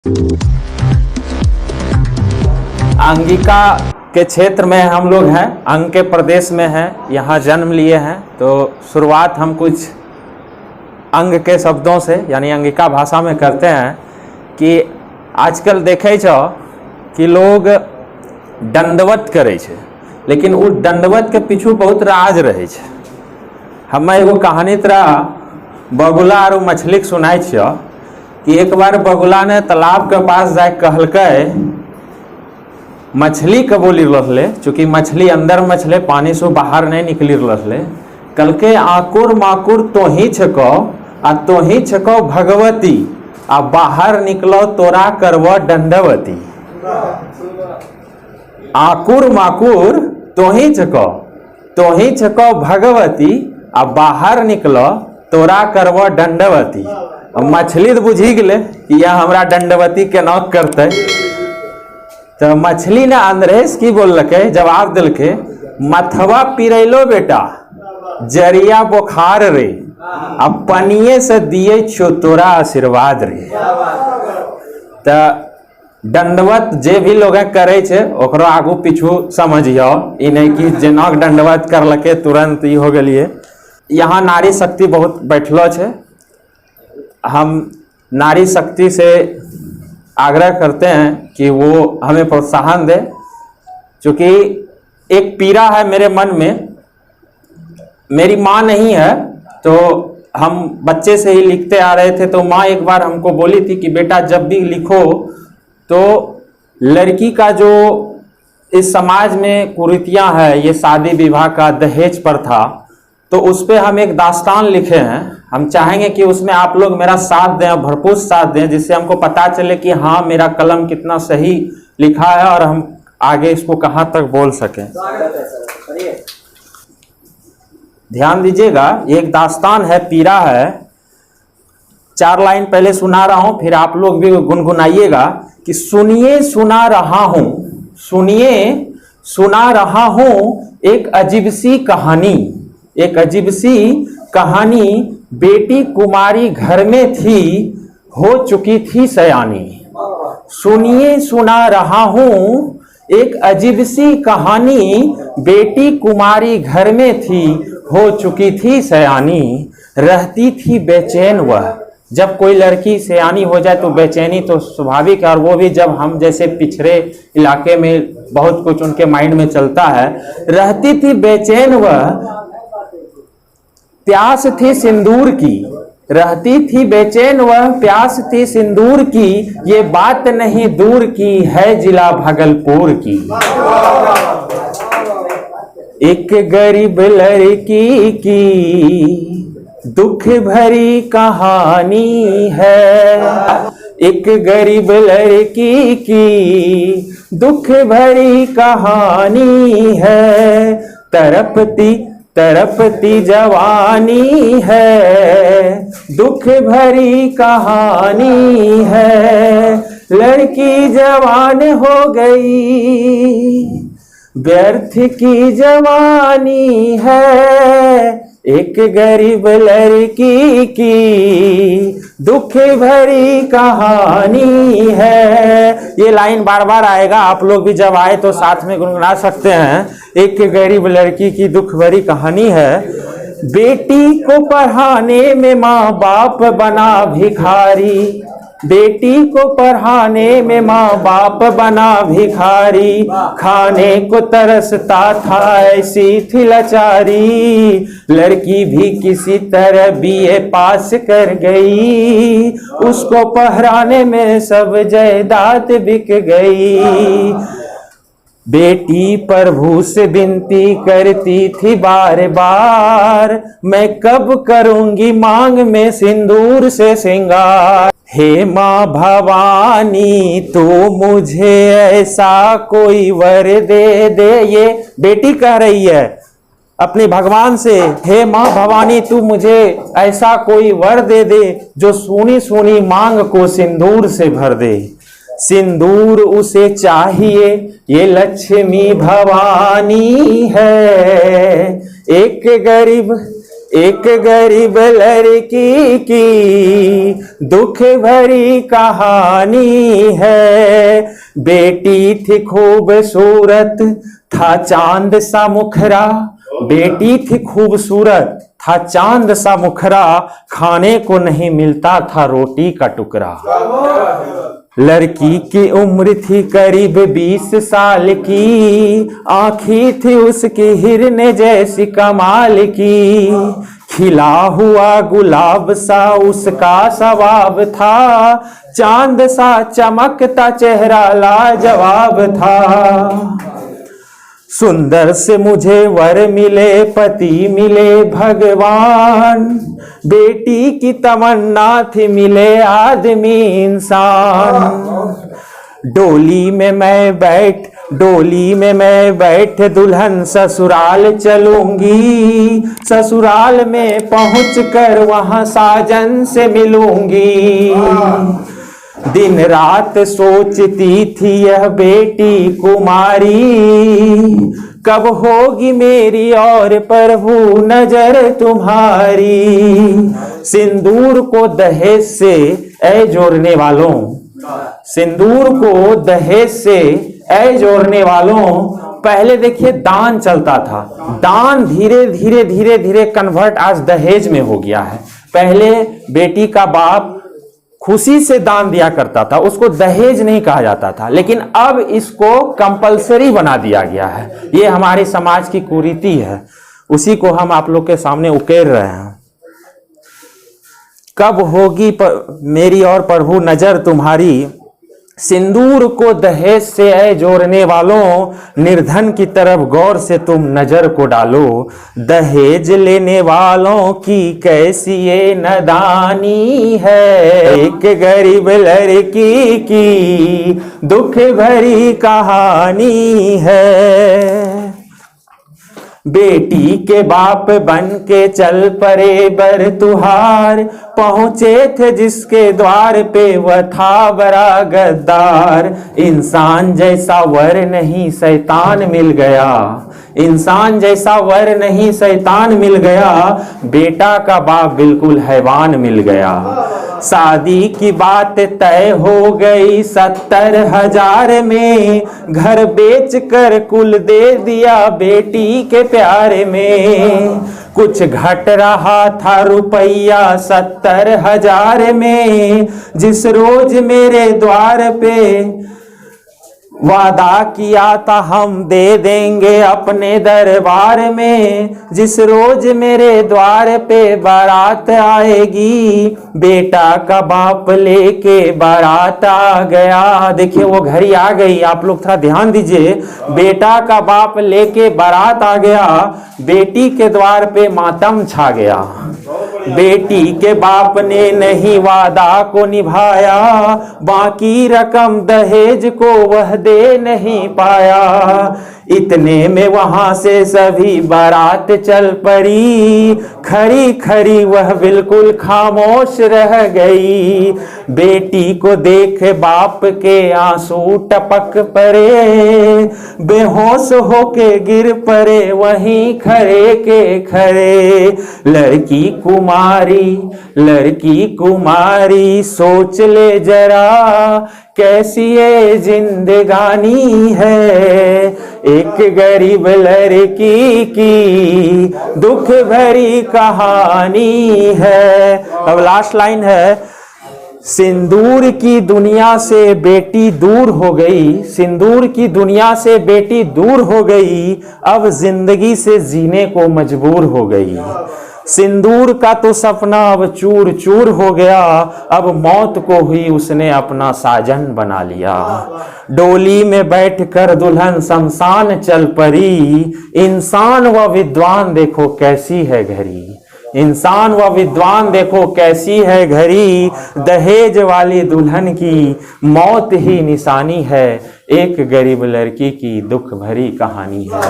अंगिका के क्षेत्र में हम लोग हैं, अंग के प्रदेश में हैं, यहाँ जन्म लिए हैं। तो शुरुआत हम कुछ अंग के शब्दों से यानी अंगिका भाषा में करते हैं कि आजकल देखे छो कि लोग दंडवत करे छे, लेकिन वो दंडवत के पीछू बहुत राज रहे छे। हमें एगो कहानी तरह बगुला और मछली के सुनाई छियो कि एक बार बगुला ने तालाब के पास जाके कहलकै मछली के बोली रहले, चूँकि मछली अंदर मछले पानी से बाहर नहीं निकली रहले। कहलकै आकुर माकुर तोही छको आ तोही छको भगवती, आ बाहर निकलो तोरा करव दंडवती। आकुर माकुर तोही छको भगवती, आ बाहर निकलो तोरा करव दंडवती। मछली तो बुझी गए कि यह हमरा दंडवती केना करते। तो मछली ने अंदरेश की बोलके जवाब दिलके, मथवा पिरैलो बेटा जरिया बुखार रे, अब पनिये से दिए छो तोरा आशीर्वाद रे। तो दंडवत जे भी लोग करे छे ओकरो आगू पीछू समझियो, ई नहीं कि जेना दंडवत करलके तुरंत ई हो गलिए। यहाँ नारी शक्ति बहुत बैठलो छे। हम नारी शक्ति से आग्रह करते हैं कि वो हमें प्रोत्साहन दे, क्योंकि एक पीड़ा है मेरे मन में। मेरी माँ नहीं है, तो हम बच्चे से ही लिखते आ रहे थे। तो माँ एक बार हमको बोली थी कि बेटा जब भी लिखो तो लड़की का जो इस समाज में कुरीतियाँ है, ये शादी विवाह का दहेज प्रथा, तो उस पर हम एक दास्तान लिखे हैं। हम चाहेंगे कि उसमें आप लोग मेरा साथ दें और भरपूर साथ दें, जिससे हमको पता चले कि हाँ मेरा कलम कितना सही लिखा है और हम आगे इसको कहाँ तक बोल सकें। ध्यान दीजिएगा, एक दास्तान है, पीरा है। 4 लाइन पहले सुना रहा हूं, फिर आप लोग भी गुनगुनाइएगा कि सुनिए सुना रहा हूं, सुनिए सुना रहा हूं एक अजीब सी कहानी। एक अजीब सी कहानी, बेटी कुमारी घर में थी, हो चुकी थी सयानी। सुनिए सुना रहा हूं एक अजीब सी कहानी, बेटी कुमारी घर में थी, हो चुकी थी सयानी। रहती थी बेचैन वह, जब कोई लड़की सयानी हो जाए तो बेचैनी तो स्वाभाविक है, और वो भी जब हम जैसे पिछड़े इलाके में बहुत कुछ उनके माइंड में चलता है। रहती थी बेचैन वह, प्यास थी सिंदूर की। रहती थी बेचैन वह, प्यास थी सिंदूर की, ये बात नहीं दूर की, है जिला भागलपुर की। एक गरीब लड़की की दुख भरी कहानी है। एक गरीब लड़की की दुख भरी कहानी है, तरपती जवानी है, दुख भरी कहानी है। लड़की जवान हो गई, व्यर्थ की जवानी है। एक गरीब लड़की की दुख भरी कहानी है। ये लाइन बार बार आएगा, आप लोग भी जब आए तो साथ में गुनगुना सकते हैं। एक गरीब लड़की की दुख भरी कहानी है। बेटी को पढ़ाने में माँ बाप बना भिखारी, बेटी को पढ़ाने में माँ बाप बना भिखारी। खाने को तरसता था ऐसी थी लाचारी, लड़की भी किसी तरह बीए पास कर गई, उसको पढ़ाने में सब जायदाद बिक गई। बेटी प्रभु से विनती करती थी बार बार, मैं कब करूंगी मांग में सिंदूर से श्रृंगार। हे माँ भवानी तू मुझे ऐसा कोई वर दे दे। ये बेटी कह रही है अपने भगवान से, हे माँ भवानी तू मुझे ऐसा कोई वर दे दे, जो सुनी सुनी मांग को सिंदूर से भर दे। सिंदूर उसे चाहिए ये लक्ष्मी भवानी है। एक गरीब एक गरीब लड़की की दुख भरी कहानी है। बेटी थी खूबसूरत, था चांद सा मुखरा। बेटी थी खूबसूरत, था चांद सा मुखरा। खाने को नहीं मिलता था रोटी का टुकड़ा। लड़की की उम्र थी करीब 20 साल की। आँखी थी उसकी हिरने जैसी कमाल की। खिला हुआ गुलाब सा उसका स्वभाव था। चांद सा चमकता चेहरा लाजवाब था। सुंदर से मुझे वर मिले, पति मिले भगवान। बेटी की तमन्ना थी मिले आदमी इंसान। डोली में मैं बैठ दुल्हन ससुराल चलूंगी। ससुराल में पहुंचकर वहां साजन से मिलूंगी। दिन रात सोचती थी यह बेटी कुमारी, कब होगी मेरी और प्रभु नजर तुम्हारी। सिंदूर को दहेज से ऐ जोड़ने वालों, सिंदूर को दहेज से ऐ जोड़ने वालों। पहले देखिए दान चलता था, दान धीरे धीरे कन्वर्ट आज दहेज में हो गया है। पहले बेटी का बाप खुशी से दान दिया करता था, उसको दहेज नहीं कहा जाता था, लेकिन अब इसको कंपलसरी बना दिया गया है। ये हमारे समाज की कुरीति है, उसी को हम आप लोग के सामने उकेर रहे हैं। कब होगी मेरी और प्रभु नजर तुम्हारी। सिंदूर को दहेज से ऐ जोड़ने वालों, निर्धन की तरफ गौर से तुम नजर को डालो। दहेज लेने वालों की कैसी ये नादानी है। एक गरीब लड़की की दुख भरी कहानी है। बेटी के बाप बन के चल परे बरतुहार। पहुंचे थे जिसके द्वार पे वह था बड़ा गद्दार। इंसान जैसा वर नहीं शैतान मिल गया। इंसान जैसा वर नहीं शैतान मिल गया। बेटा का बाप बिल्कुल हैवान मिल गया। शादी की बात तय हो गई 70,000 में। घर बेच कर कुल दे दिया बेटी के प्यार में। कुछ घट रहा था रुपया 70,000 में। जिस रोज मेरे द्वार पे वादा किया था हम दे देंगे अपने दरबार में। जिस रोज मेरे द्वार पे बारात आएगी, बेटा का बाप लेके बारात आ गया। देखिए वो घड़ी आ गई, आप लोग थोड़ा ध्यान दीजिए। बेटा का बाप लेके बारात आ गया। बेटी के द्वार पे मातम छा गया। बेटी के बाप ने नहीं वादा को निभाया। बाकी रकम दहेज को वह दे नहीं पाया। इतने में वहां से सभी बारात चल पड़ी। खरी खरी वह बिल्कुल खामोश रह गई। बेटी को देख बाप के आंसू टपक पड़े। बेहोश होके गिर पड़े वहीं खरे के खरे। लड़की कुमारी सोच ले जरा, कैसी ये जिंदगानी है। एक गरीब लड़की की दुख भरी कहानी है। अब लास्ट लाइन है, सिंदूर की दुनिया से बेटी दूर हो गई। सिंदूर की दुनिया से बेटी दूर हो गई। अब जिंदगी से जीने को मजबूर हो गई। सिंदूर का तो सपना अब चूर चूर हो गया। अब मौत को ही उसने अपना साजन बना लिया। डोली में बैठकर दुल्हन शमशान चल पड़ी। इंसान व विद्वान देखो कैसी है घड़ी। इंसान व विद्वान देखो कैसी है घड़ी। दहेज वाली दुल्हन की मौत ही निशानी है। एक गरीब लड़की की दुख भरी कहानी है।